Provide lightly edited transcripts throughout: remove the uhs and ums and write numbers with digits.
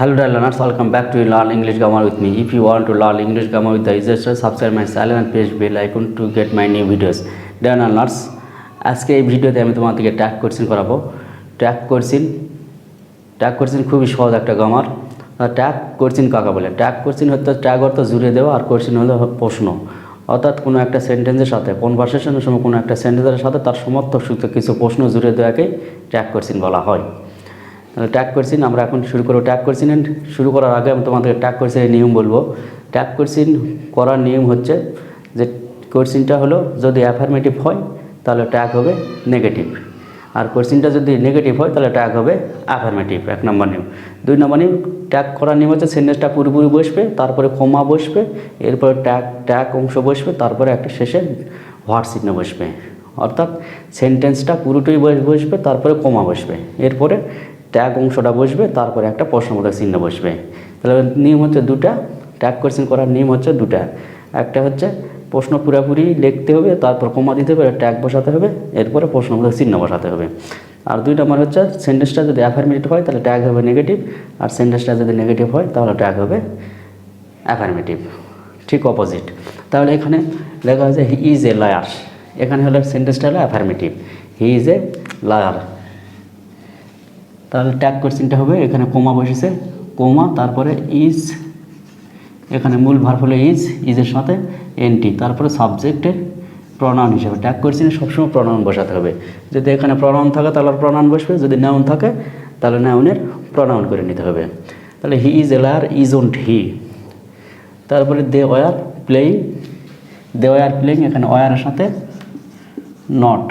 Hello dear learners, welcome back to Learn English Grammar with me. If you want to learn English Grammar with the easiest way, subscribe my channel and press bell icon to get my new videos. Dear learners, আজকে এই ভিডিওতে আমি তোমাদেরকে tag question করাবো। Tag question খুবই সহজ একটা grammar. Tag question কাকে বলে? ট্যাগ কোশ্চেন হচ্ছে ট্যাগ অর্থ জুড়ে দেওয়া, আর কোশ্চেন হলো প্রশ্ন। অর্থাৎ কোনো একটা সেন্টেন্সের সাথে, কনভারসেশনের সময় কোনো একটা সেন্টেন্সের সাথে তার সমর্থক সূক্ত কিছু প্রশ্ন জুড়ে দেওয়াকেই ট্যাগ কোশ্চেন বলা হয়। ট্যাগ কোশ্চেন আমরা এখন শুরু করব। ট্যাগ কোশ্চেন শুরু করার আগে আমি তোমাদেরকে ট্যাগ কোশ্চেনের নিয়ম বলবো। ট্যাগ কোশ্চেন করার নিয়ম হচ্ছে যে কোশ্চেনটা হলো যদি অ্যাফার্মেটিভ হয় তাহলে ট্যাগ হবে নেগেটিভ, আর কোশ্চেনটা যদি নেগেটিভ হয় তাহলে ট্যাগ হবে অ্যাফার্মেটিভ। 1 নম্বর নিয়ম। 2 নম্বর নিয়ম, ট্যাগ করার নিয়ম হচ্ছে সেন্টেন্সটা পুরোপুরি বসবে, তারপরে কমা বসবে, এরপরে ট্যাগ অংশ বসবে, তারপরে একটা শেষে হোয়াট চিহ্ন বসবে। অর্থাৎ সেন্টেন্সটা পুরোটাই বসবে, তারপরে কমা বসবে, এরপরে ট্যাগ অংশটা বসবে, তারপরে একটা প্রশ্নবোধক চিহ্ন বসবে। তাহলে নিয়ম হচ্ছে দুটা। ট্যাগ কোশ্চেন করার নিয়ম হচ্ছে দুটা। একটা হচ্ছে প্রশ্ন পুরোপুরি লিখতে হবে, তারপর কমা দিতে হবে, ট্যাগ বসাতে হবে, এরপরে প্রশ্নবোধক চিহ্ন বসাতে হবে। আর 2 নম্বর হচ্ছে সেন্টেন্সটা যদি অ্যাফার্মেটিভ হয় তাহলে ট্যাগ হবে নেগেটিভ, আর সেন্টেন্সটা যদি নেগেটিভ হয় তাহলে ট্যাগ হবে অ্যাফার্মেটিভ। ঠিক অপোজিট। তাহলে এখানে লেখা হয়েছে হি ইজ এ লায়ার, এখানে হলো সেন্টেন্সটা হলো affirmative, he is a liar. তাহলে ট্যাগ কোশ্চেনটা হবে, এখানে কোমা বসেছে, কোমা, তারপরে ইজ, এখানে মূল ভার্ব হলো ইজের সাথে এনটি, তারপরে সাবজেক্টের প্রনাউন হিসেবে। ট্যাগ কোশ্চেনে সবসময় প্রনাউন বসাতে হবে। যদি এখানে প্রনাউন থাকে তাহলে প্রনাউন বসবে, যদি নাউন থাকে তাহলে নাউনের প্রনাউন করে নিতে হবে। তাহলে he is a liar, isn't he. তারপরে দে ওয়ার প্লেয়িং, এখানে ওয়ারের সাথে নট,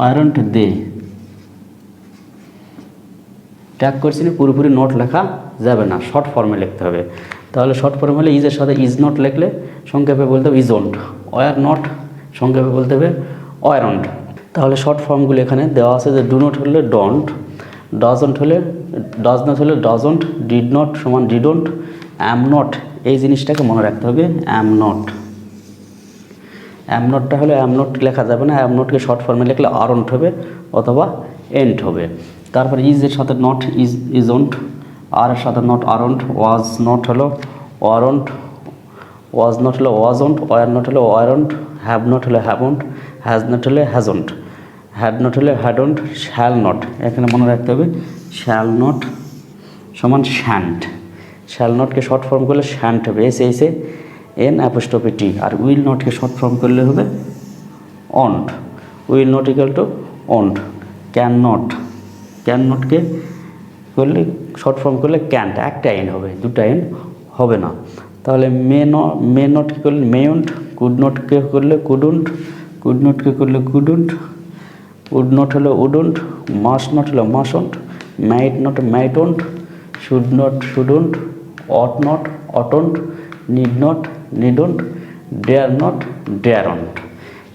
ওয়ারন্ট দে। ট্যাগ কোশ্চেনে পুরোপুরি নোট লেখা যাবে না, শর্ট ফর্মে লিখতে হবে। তাহলে শর্ট ফর্ম হলে ইজের সাথে ইজ নট লিখলে সংক্ষেপে বলতে হবে ইজন্ট, ওয়ার নট সংক্ষেপে বলতে হবে ওয়ারন্ট। তাহলে শর্ট ফর্মগুলো এখানে দেওয়া আছে যে ডু নট হলে ডন্ট, ডাজন্ট হলে ডাজ নট হলে ডাজন্ট, ডিড নট সমান ডিডন্ট, অ্যাম নট, এই জিনিসটাকে মনে রাখতে হবে, অ্যাম নটটা হলে অ্যাম নট লেখা যাবে না, অ্যাম নটকে শর্ট ফর্মে লিখলে আরন্ট হবে অথবা এন্ট হবে। তারপরে ইজের সাথে নট ইজন্ট, আর এর সাথে নট আরন্ট, ওয়াজ নট হলো ওয়ারন্ট, ওয়াজ নট হলো ওয়াজন্ট, ওয়ার নট হলো ওয়ারন্ট, হ্যাভ নট হলে হ্যাভন্ট, হ্যাজ নট হলে হ্যাজন্ট, হ্যাড নট হলে হ্যাডন্ট, শ্যাল নট, এখানে মনে রাখতে হবে শ্যাল নট সমান শ্যান্ট। শ্যাল নটকে শর্ট ফর্ম করলে শ্যান্ট হবে, SHAN অ্যাপোস্ট্রফি T। আর উইল নটকে শর্ট ফর্ম করলে হবে won't, will not equal to won't. Can নটকে করলে শর্ট ফর্ম করলে ক্যান্ট, একটা এন হবে, দুটা এন হবে না। তাহলে মে নটকে করলে মেয়ন্ট, কুড নটকে করলে কুডন্ট, নটকে করলে কুডন্ট, উড নট হলো উডন্ট, মাস্ট নট হলো mustn't, might not mightn't, should not shouldn't, ought not oughtn't, need not needn't, dare not daren't.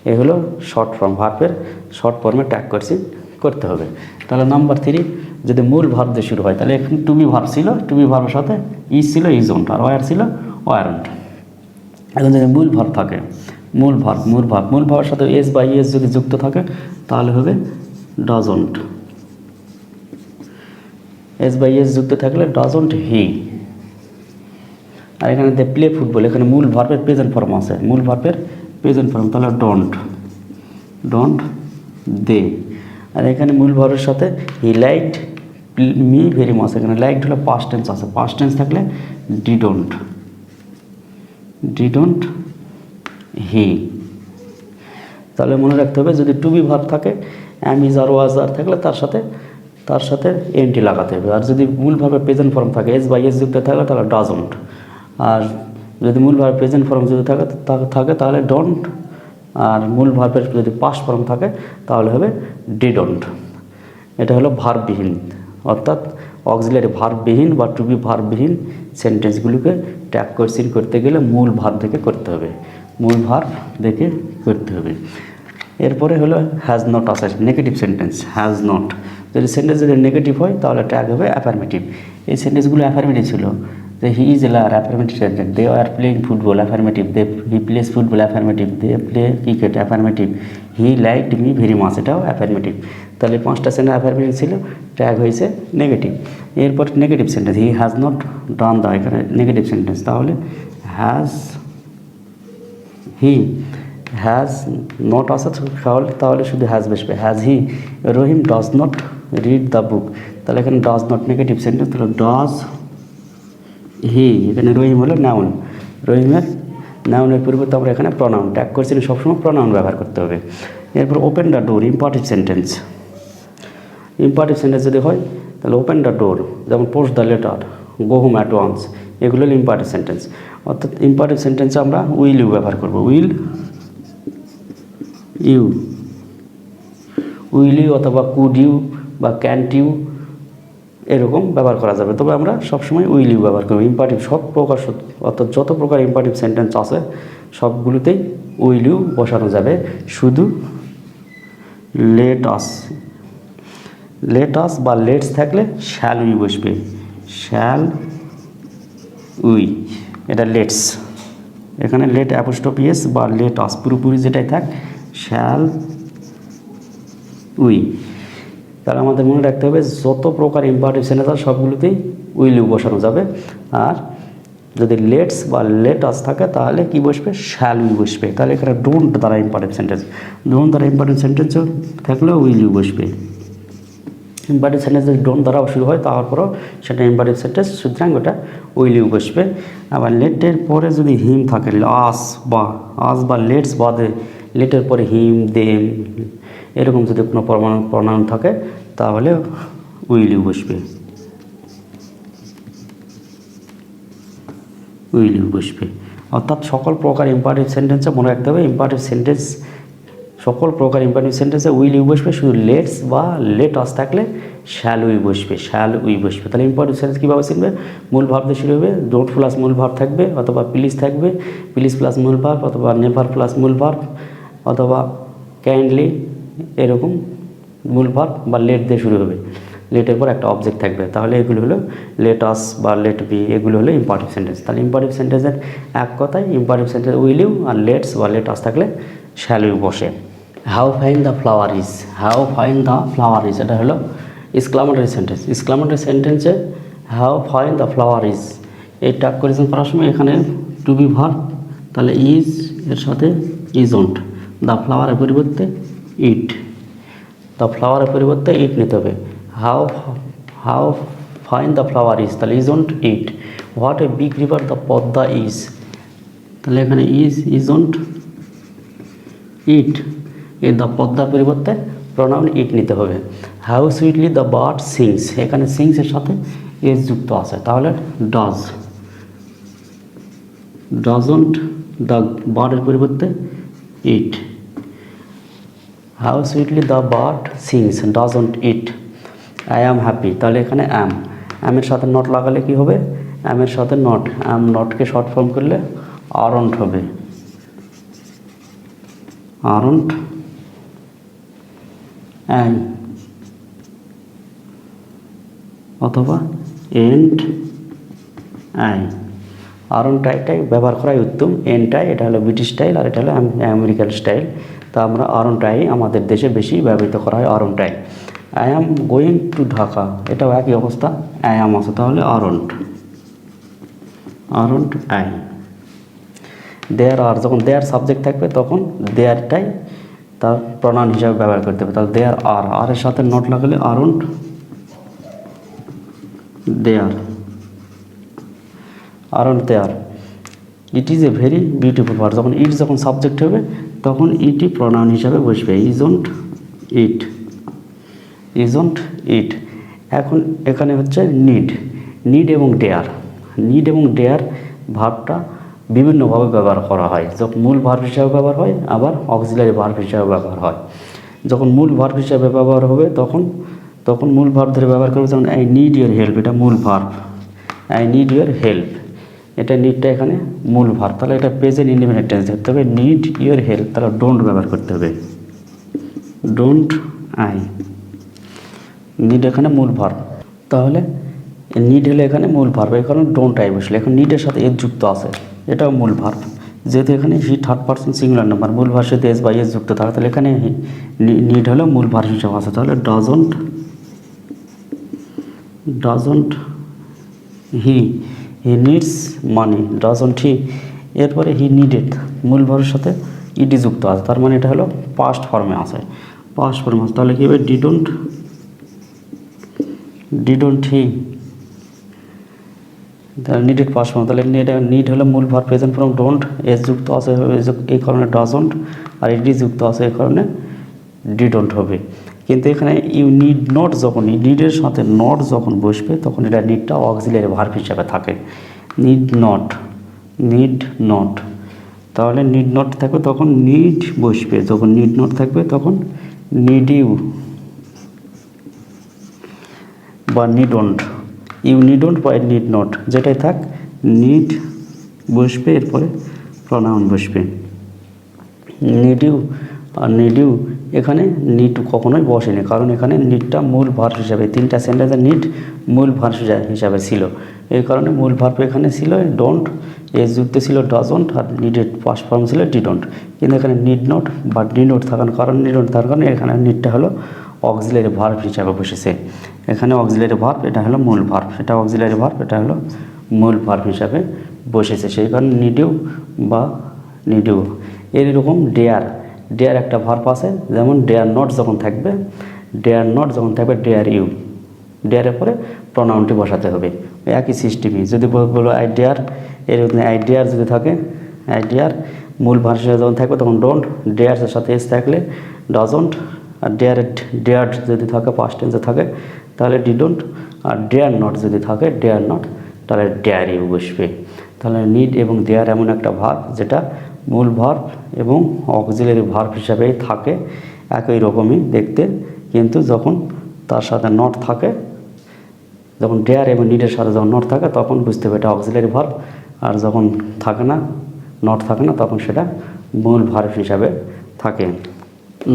এ হলো শর্ট ফর্ম, ভার্বের শর্ট ফর্মে ট্যাগ কোশ্চেন করতে হবে। তাহলে নাম্বার 3, যদি মূল ভার্ব দিয়ে শুরু হয় তাহলে এখন টু বি ভার্ব ছিল, টু বি ভার্বের সাথে ইজ ছিল ইজন্ট, আর ওয়ার ছিল ওয়ারন্ট। এখন যদি মূল ভার্ব থাকে, মূল ভার্বের সাথে এস বা ইএস যদি যুক্ত থাকে তাহলে হবে ডাজন্ট, এস বা ইএস যুক্ত থাকলে ডাজন্ট হি। আর এখানে দে প্লে ফুটবল, এখানে মূল ভার্বের প্রেজেন্ট ফর্ম আছে, মূল ভার্বের প্রেজেন্ট ফর্ম, তাহলে ডোন্ট দে। আর এখানে মূল ভার্বের সাথে হি লাইকড মি ভেরি মাচ, এখানে লাইকড হলো পাস্ট টেন্স আছে, পাস্ট টেন্স থাকলে ডিডন্ট হি। তাহলে মনে রাখতে হবে যদি টু বি ভার্ব থাকে, অ্যাম ইজ আর ওয়াজ আর থাকলে তার সাথে এনটি লাগাতে হবে। আর যদি মূল ভার্বের প্রেজেন্ট ফর্ম থাকে, এস বা এস যুক্ত থাকলে তাহলে ডাজন্ট। আর যদি মূল ভার্বের প্রেজেন্ট ফর্ম যদি থাকে তাহলে ডন্ট, আর মূল ভার্বের যদি পাস্ট ফর্ম থাকে তাহলে হবে ডিডন্ট। এটা হলো ভার্ববিহীন, অর্থাৎ অক্সিলারি ভার্ববিহীন বা টু বি ভার্ববিহীন সেন্টেন্সগুলোকে ট্যাগ কোশ্চেন করতে গেলে মূল ভার্ব দেখে করতে হবে, এরপরে হলো হ্যাজ নট আছে, নেগেটিভ সেন্টেন্স, হ্যাজ নট। যদি সেন্টেন্স যদি নেগেটিভ হয় তাহলে ট্যাগ হবে অ্যাফার্মেটিভ। এই সেন্টেন্সগুলো অ্যাফার্মেটিভ ছিল, যে he is a liar, affirmative sentence. They are playing football, affirmative. He plays football, affirmative. They play cricket, affirmative. He liked me very much, এটাও affirmative. তাহলে 5টা সেন্টেন্স অ্যাফার্মেটিভ ছিল, ট্যাগ হয়েছে negative. এরপর negative sentence, he has not done the, এখানে negative sentence, তাহলে has he has not আসা তাহলে শুধু হ্যাজ বসবে, has he Rahim does not read the book, তাহলে এখানে ডাজ নট নেগেটিভ সেন্টেন্স, তাহলে ডাজ হি, এখানে রহিম হলো নাউন, রহিমের নাউনের পরিবর্তে আমরা এখানে প্রনাউন ট্যাগ করছি, সবসময় প্রনাউন ব্যবহার করতে হবে। এরপর open the door, imperative sentence. Imperative sentence যদি হয় তাহলে ওপেন দ্য ডোর, যেমন post the letter, go home at once, এগুলো হলো ইম্পারেটিভ সেন্টেন্স। অর্থাৎ ইম্পারেটিভ সেন্টেন্সে আমরা উইল ইউ ব্যবহার করবো, উইল ইউ অথবা কুড ইউ বা ক্যান্ট ইউ এরকম ব্যবহার করা যাবে, তবে আমরা সবসময় উইল ইউ ব্যবহার করবো। ইম্পারেটিভ সব প্রকার, অর্থাৎ যত প্রকার ইম্পারেটিভ সেন্টেন্স আছে সবগুলোতেই উইল ইউ বসানো যাবে, শুধু লেট আস বা লেটস থাকলে শ্যাল উই বসবে, শ্যাল উই, এটা লেটস, এখানে লেট অ্যাপোস্ট্রফি এস বা লেট আস পুরোপুরি যেটাই থাক শ্যাল উই। তাহলে আমাদের মনে রাখতে হবে যত প্রকার ইম্পারেটিভ সেন্টেন্স আছে সবগুলোতেই উইল ইউ বসানো যাবে, আর যদি লেটস বা লেট আস থাকে তাহলে কি বসবে, শ্যাল উই বসবে। তাহলে এখানে ডোন্ট দ্বারা ইম্পারেটিভ সেন্টেন্স, ডোন্ট দ্বারা ইম্পারেটিভ সেন্টেন্স থাকলেও উইল ইউ বসবে। ইম্পারেটিভ সেন্টেন্স যদি ডোন্ট দ্বারাও শুরু হয় তারপরও সেটা ইম্পারেটিভ সেন্টেন্স, সুতরাং ওটা উইল ইউ বসবে। আবার লেটের পরে যদি হিম থাকে, আস বা লেটস বাদে লেটের পরে হিম দেম এরকম যদি কোনো প্রনাউন থাকে তাহলে উইল ইউ বসবে, উইল ইউ বসবে। অর্থাৎ সকল প্রকার ইম্পারেটিভ সেন্টেন্সে মনে রাখতে হবে ইম্পারেটিভ সেন্টেন্স, সকল প্রকার ইম্পারেটিভ সেন্টেন্সে উইল ইউ বসবে, শুধু লেটস বা লেট আস থাকলে শ্যাল উই বসবে, শ্যাল উই বসবে। তাহলে ইম্পারেটিভ সেন্টেন্স কীভাবে শিখবে, মূল ভার্ব দিয়ে শুরু হবে, ডোন্ট প্লাস মূল ভার্ব থাকবে, অথবা প্লিজ থাকবে, প্লিজ প্লাস মূল ভার্ব, অথবা নেভার প্লাস মূল ভার্ব, অথবা কাইন্ডলি এরকম মূল ভার্ব, বা লেট দিয়ে শুরু হবে, লেটের পর একটা অবজেক্ট থাকবে। তাহলে এগুলো হলো লেট আস বা লেট বি, এগুলো হলো ইম্পারেটিভ সেন্টেন্স। তাহলে ইম্পারেটিভ সেন্টেন্সের এক কথায় ইম্পারেটিভ সেন্টেন্স উইল ইউ আর লেটস বা লেট আস থাকলে শ্যাল ইউ বসে। How fine the flower is, how fine the flower is, এটা হলো এক্সক্লামেটরি সেন্টেন্স। এক্সক্লামেটরি সেন্টেন্সে how fine the flower is এই ট্যাগ করেছেন করার সময় এখানে টু বি ভার্ব, তাহলে ইজ এর সাথে ইজন্ট, দ্য ফ্লাওয়ারের পরিবর্তে ইট, দ্য ফ্লাওয়ারের পরিবর্তে ইট নিতে হবে। How fine the flower is, তাহলে isn't it. What a big river the Padma is, তাহলে এখানে ইজন্ট ইট, এই দ্য পদ্মার পরিবর্তে প্রনাউন ইট নিতে হবে। How sweetly the bird sings, এখানে সিংসের সাথে এস যুক্ত আছে, তাহলে ডাজন্ট দ্য বার্ডের পরিবর্তে it. How sweetly the bird sings doesn't it. I am happy, তাহলে এখানে অ্যামের সাথে নট লাগালে কি হবে, অ্যামের সাথে নট, অ্যাম নটকে শর্ট ফর্ম করলে আরন্ট হবে, আরন্ট অ্যাম, অথবা এন্ড আই। আরন্ট আইটাই ব্যবহার করাই উত্তম, এন্ড আই এটা হলো ব্রিটিশ স্টাইল আর এটা হলো আমেরিকান স্টাইল। তা আমরা আরন্ট আই আমাদের দেশে বেশি ব্যবহৃত করা হয়, aren't I. I am going to Dhaka, এটাও একই অবস্থা, আই অ্যাম আছে, তাহলে আরন্ট আই। দেয়ার আর, যখন দেয়ার সাবজেক্ট থাকবে তখন দেয়ারটাই তার প্রনাউন হিসাবে ব্যবহার করতে হবে, তাহলে দেয়ার আর, আর এর সাথে নট লাগালে aren't there, aren't there. It is a very beautiful word, যখন ইট যখন সাবজেক্ট হবে তখন ইটই প্রনাউন হিসাবে বসবে, ইজন্ট ইট, ইজন্ট ইট। এখন এখানে হচ্ছে নিড এবং ডেয়ার। নিড এবং ডেয়ার ভার্বটা বিভিন্নভাবে ব্যবহার করা হয়, যখন মূল ভার্ব হিসাবে ব্যবহার হয়, আবার অক্সিলারি ভার্ব হিসাবে ব্যবহার হয়। যখন মূল ভার্ব হিসাবে ব্যবহার হবে তখন মূল ভার্ব ধরে ব্যবহার করবে, যেমন আই নিড ইউর হেল্প, এটা মূল verb, I need your help, এটা নিডটা এখানে মূল ভার্ব, তাহলে এটা প্রেজেন্ট ইনডিফিনিট টেন্স ধরতে হবে। নিড ইউর হেল্প, তাহলে ডোন্ট ব্যবহার করতে হবে, ডোন্ট আই। নিড এখানে মূল ভার্ব, তাহলে নিড হলে এখানে মূল ভার্ব, এখানে ডোন্ট আই বসলে, এখন নিডের সাথে এর যুক্ত আছে, এটাও মূল ভার্ব, যেহেতু এখানে he third person singular number, মূল ভার সাথে এস বা এস যুক্ত থাকে, তাহলে এখানে নিড হলো মূল ভার হিসাবে আছে। তাহলে doesn't he needs money, doesn't he, এরপরে হি নিডেড মূল ভারের সাথে ইডি যুক্ত আছে, তার মানে এটা হলো পাস্ট ফর্মে আছে, পাস্ট ফর্মে আছে। তাহলে কী হবে, ডিডন্ট হি, তাহলে নিডেড পাস্ট ফর্ম। তাহলে নিড হলো মূল ভার প্রেজেন্ট ফর্ম, ডোন্ট এস যুক্ত আছে এই কারণে ডাজন্ট, আর ইডি যুক্ত আছে এই কারণে ডিডন্ট হবে। কিন্তু এখানে ইউ নিড নট, যখন নিডের সাথে নট যখন বসবে তখন এটা নিডটা অক্সিলারি ভার্ব হিসাবে থাকে। নিড নট, তাহলে নিড নট থাকবে তখন নিড বসবে, যখন নিড নট থাকবে তখন নিড ইউ বা নিডন্ট, ইউ নিডন্ট বা নিড নট, যেটাই থাক নিড বসবে, এরপরে প্রনাউন বসবে। নিড ইউ আর নিড ইউ, এখানে নিড কখনোই বসেনি, কারণ এখানে নিডটা মূল ভার্ব হিসাবে, তিনটা সেন্টেন্সে নিড মূল ভার্ব হিসাবে ছিল, এই কারণে মূল ভার্ব এখানে ছিল ডোন্ট, এস যুক্ত ছিল doesn't, are needed past form ছিল ডিডন্ট। কিন্তু এখানে নিড নট বা ডিডন্ট থাকার কারণে, নিডন্ট থাকার কারণে এখানে নিডটা হলো অক্সিলারি ভার্ব হিসাবে বসেছে। এখানে অক্সিলারি ভার্ব, এটা হলো মূল ভার্ব, এটা অক্সিলারি ভার্ব, এটা হলো মূল ভার্ব হিসাবে বসেছে, সেই কারণে নিডিউ বা নিডিউ। এরকম ডেয়ার একটা ভার্ব আছে, যেমন ডেয়ার নট যখন থাকবে ডেয়ার ইউ, ডেয়ারের পরে প্রনাউনটি বসাতে হবে, একই সিস্টেমই। যদি বলো আই ডেয়ার, এরকম আই ডেয়ার যদি থাকে, আই ডেয়ার মূল ভার্ব হিসেবে যখন থাকবে তখন ডোন্ট, ডেয়ারের সাথে এস থাকলে ডাজন্ট, আর ডেয়ার যদি থাকে পাস্ট টেন্সে থাকে তাহলে ডিডন্ট, আর ডেয়ার নট যদি থাকে তাহলে ডেয়ার ইউ বসবে। তাহলে নিড এবং ডেয়ার এমন একটা ভার্ব যেটা মূল ভার্ব এবং অক্সিলারি ভার্ব হিসাবেই থাকে, একই রকমই দেখতে, কিন্তু যখন তার সাথে নট থাকে, যখন ডেয়ার এবং নিডের সাথে যখন নট থাকে তখন বুঝতে হবে এটা অক্সিলারি ভার্ব, আর যখন থাকে না, নট থাকে না, তখন সেটা মূল ভার্ব হিসাবে থাকে।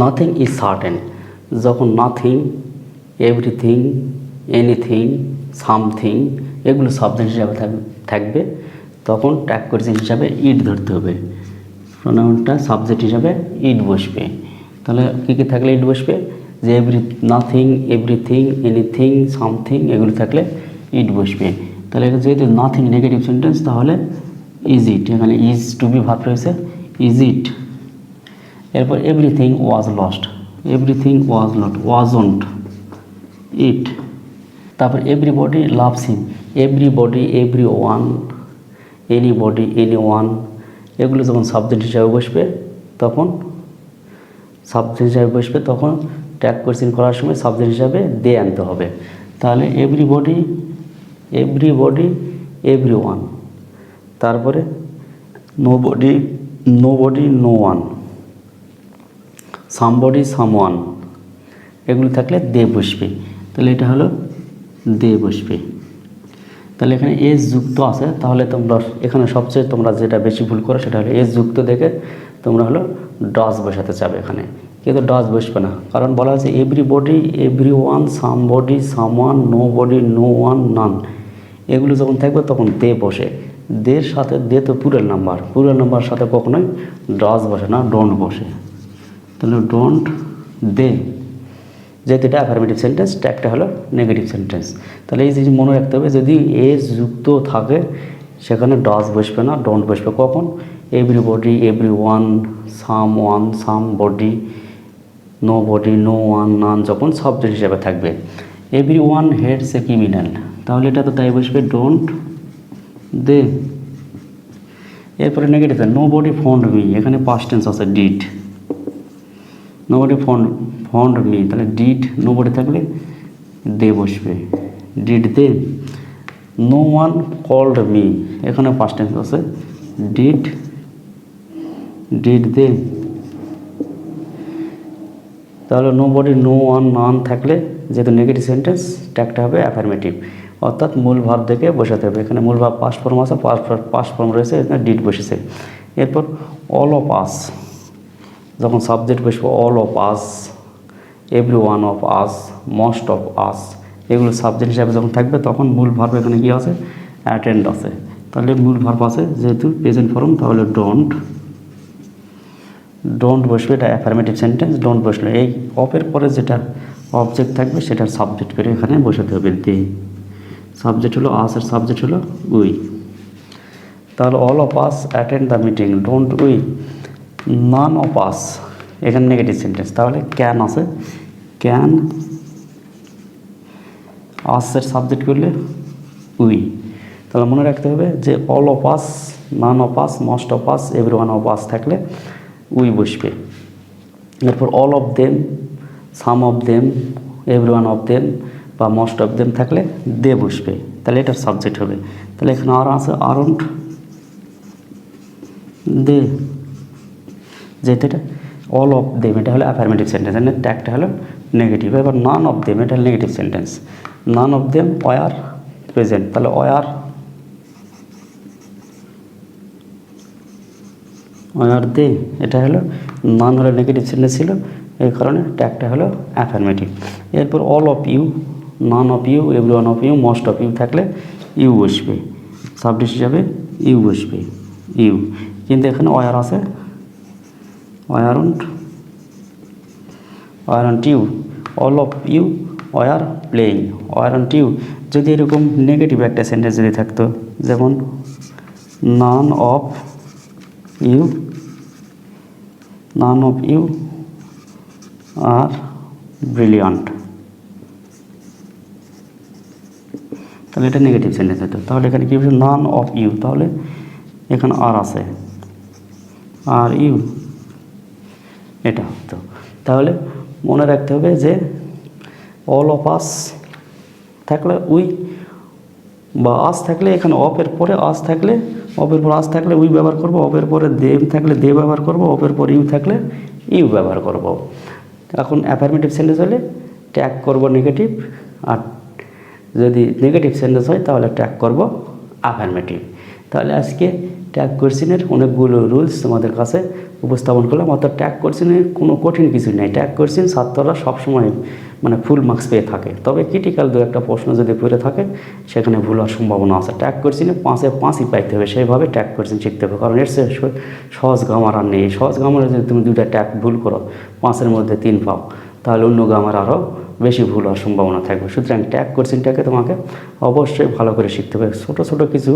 নাথিং ইজ সার্টেন, যখন নাথিং, এভরিথিং, এনিথিং, সামথিং এগুলো সাবজেক্ট হিসাবে থাকবে, তখন ট্যাগ কোয়েশ্চেন হিসাবে ইট ধরতে হবে, প্রোনাউনটা সাবজেক্ট হিসাবে ইট বসবে। তাহলে কী কী থাকলে ইট বসবে, যে নাথিং, এভরিথিং, এনিথিং, সামথিং এগুলো থাকলে ইট বসবে। তাহলে যেহেতু নাথিং নেগেটিভ সেন্টেন্স, তাহলে ইজ ইট, এখানে ইজ টু বি ভার্ব রয়েছে, ইজ ইট। এরপর এভরিথিং ওয়াজ লস্ট, ওয়াজন্ট ইট। তারপর everybody loves him, everybody, every one, anybody, any one এগুলো যখন সাবজেক্ট হিসাবে বসবে তখন ট্যাগ কোয়েশ্চেন করার সময় সাবজেক্ট হিসাবে দে আনতে হবে। তাহলে এভরিবডি, এভরি ওয়ান, তারপরে nobody, no one, somebody, someone এগুলো থাকলে দে বসবে, তাহলে এটা হলো দে বসবে। তাহলে এখানে এস যুক্ত আছে, তাহলে তোমরা এখানে সবচেয়ে তোমরা যেটা বেশি ভুল করো সেটা হলো এস যুক্ত দেখে তোমরা হলো ডজ বসাতে চাবে এখানে, কিন্তু ডজ বসবে না, কারণ বলা আছে everybody, every one, somebody, someone, nobody, no one, none এগুলো যখন থাকবে তখন দে বসে। দের সাথে দে তো পুরের নাম্বার সাথে কখনোই ডজ বসে না, ডোন্ট বসে। তাহলে ডোন্ট দে, যেহেতু এটা অ্যাফার্মেটিভ সেন্টেন্স, ট্যাগটা হলো নেগেটিভ সেন্টেন্স। তাহলে এই জিনিস মনে রাখতে হবে, যদি এস যুক্ত থাকে সেখানে ডজ বসবে না, ডোন্ট বসবে। কখন? Everybody, every one, someone, somebody, nobody, no one, none যখন সাবজেক্ট হিসাবে থাকবে। Every one heads a criminal, তাহলে এটা তো তাই বসবে ডোন্ট দে। এরপরে নেগেটিভ, নোবডি ফাউন্ড মি, এখানে পাস্ট টেন্স আছে ডিড, নোবডি ফাউন্ড মি, তাহলে ডিড নোবডি থাকলে দে বসবে, did they. No one called me, এখানে পাস্ট টেন্স আছে ডিড দে, তাহলে নোবডি, নো ওয়ান, নান থাকলে যেহেতু নেগেটিভ সেন্টেন্স ট্যাগটা হবে অ্যাফার্মেটিভ, অর্থাৎ মূল ভার্ব দেখে বসাতে হবে। এখানে মূল ভার্ব পাস্ট ফর্ম আছে, পাস্ট ফর্ম রয়েছে, এখানে ডিড বসেছে। এরপর অল অফ আস, যখন সাবজেক্ট বসবে all of us, every one of us, most of us এগুলো সাবজেক্ট হিসাবে যখন থাকবে তখন মূল ভার্ব এখানে কী আছে, অ্যাটেন্ড আছে। তাহলে মূল ভার্ব আছে যেহেতু প্রেজেন্ট ফর্ম, তাহলে ডোন্ট বসবে, এটা অ্যাফার্মেটিভ সেন্টেন্স। ডোন্ট বসলে এই অফের পরে যেটা অবজেক্ট থাকবে সেটার সাবজেক্ট করে এখানে বসাতে হবে। দে সাবজেক্ট হলো আস, আর সাবজেক্ট হলো উই। তাহলে all of us attend the meeting, don't we, none of us, এখানে নেগেটিভ সেন্টেন্স। তাহলে ক্যান আছে, ক্যান আসের সাবজেক্ট করলে উই। তাহলে মনে রাখতে হবে যে all of us, none of us, most of us, every one of us থাকলে উই বসবে। এরপর all of them, some of them, every one of them বা মোস্ট অফ দেম থাকলে দে বসবে, তাহলে এটার সাবজেক্ট হবে। তাহলে এখানে আর আছে আরন্ট দে, যেহেতু এটা অল অফ দেম এটা হলো অ্যাফার্মেটিভ সেন্টেন্স, এর ট্যাগটা হলো নেগেটিভ। এবার নান অফ দেম এটা হলো negative sentence. None of them were present, তাহলে ওয়ার দে এটা হলো নান হলো নেগেটিভ সেন্টেন্স ছিল, এই কারণে ট্যাগটা হলো অ্যাফার্মেটিভ। এরপর all of you, none of you, every one of you, most of you থাকলে ইউ বসবে, সাবজেক্ট হিসাবে ইউ বসবে, ইউ। কিন্তু এখানে ওয়ার আছে, weren't you, all of you were playing, weren't you. যদি এরকম নেগেটিভ একটা সেন্টেন্স যদি থাকতো, যেমন none of you are brilliant, তাহলে এটা নেগেটিভ সেন্টেন্স হতো। তাহলে এখানে কী বলছে, নান অফ ইউ, তাহলে এখানে আর আছে, আর ইউ এটা হতো। তাহলে মনে রাখতে হবে যে অল অফ আস থাকলে উই, বা আস থাকলে এখানে অফের পরে আস থাকলে, অফের পর আস থাকলে উই ব্যবহার করব, অফের পরে দেম থাকলে দে ব্যবহার করব, অফের পর ইউ থাকলে ইউ ব্যবহার করব। এখন অ্যাফার্মেটিভ সেন্টেন্স হলে ট্যাগ করব নেগেটিভ, আর যদি নেগেটিভ সেন্টেন্স হয় তাহলে ট্যাগ করব অ্যাফার্মেটিভ। তাহলে আজকে ট্যাগ কোশ্চেনের অনেকগুলো রুলস তোমাদের কাছে উপস্থাপন করলাম। অর্থাৎ ট্যাগ কোশ্চেনে কোনো কঠিন কিছু নেই। ট্যাগ কোশ্চেন ছাত্ররা সবসময় মানে ফুল মার্কস পেয়ে থাকে, তবে ক্রিটিক্যাল দু একটা প্রশ্ন যদি পড়ে থাকে সেখানে ভুল হওয়ার সম্ভাবনা আছে। ট্যাগ কোশ্চেনে 5-এ 5ই পাইতে হবে, সেইভাবে ট্যাগ কোশ্চেন শিখতে হবে, কারণ এর সহজ গ্রামার আর নেই। সহজ গ্রামারে যদি তুমি 2টা ট্যাগ ভুল করো, 5-এর মধ্যে 3 পাও, তাহলে অন্য গ্রামার আরও বেশি ভুল হওয়ার সম্ভাবনা থাকবে। সুতরাং ট্যাগ কোশ্চেনটাকে তোমাকে অবশ্যই ভালো করে শিখতে হবে। ছোটো ছোটো কিছু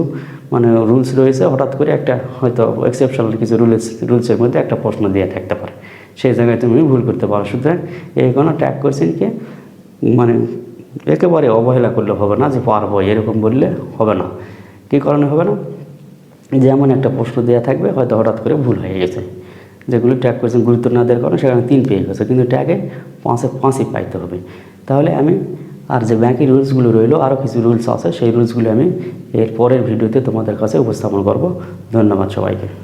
মানে রুলস রয়েছে, হঠাৎ করে একটা হয়তো এক্সেপশনাল কিছু রুলসের মধ্যে একটা প্রশ্ন দিয়ে থাকতে পারে, সেই জায়গায় তুমি ভুল করতে পারো। সুতরাং এই কোনো ট্যাগ কোশ্চেনকে মানে একেবারে অবহেলা করলে হবে না, যে পারবো এরকম বললে হবে না। কী কারণে হবে না, যেমন একটা প্রশ্ন দেওয়া থাকবে, হয়তো হঠাৎ করে ভুল হয়ে গেছে, যেগুলো ট্যাগ কোশ্চেন গুরুত্ব না দেওয়ার কারণে সেখানে 3 পেয়ে গেছে, কিন্তু ট্যাগে 5-এ 5ই পাইতে হবে। তাহলে আমি আর যে ব্যাংকের রুলসগুলো রইলো, আরও কিছু রুলস আছে, সেই রুলসগুলো আমি এর পরের ভিডিওতে তোমাদের কাছে উপস্থাপন করব। ধন্যবাদ সবাইকে।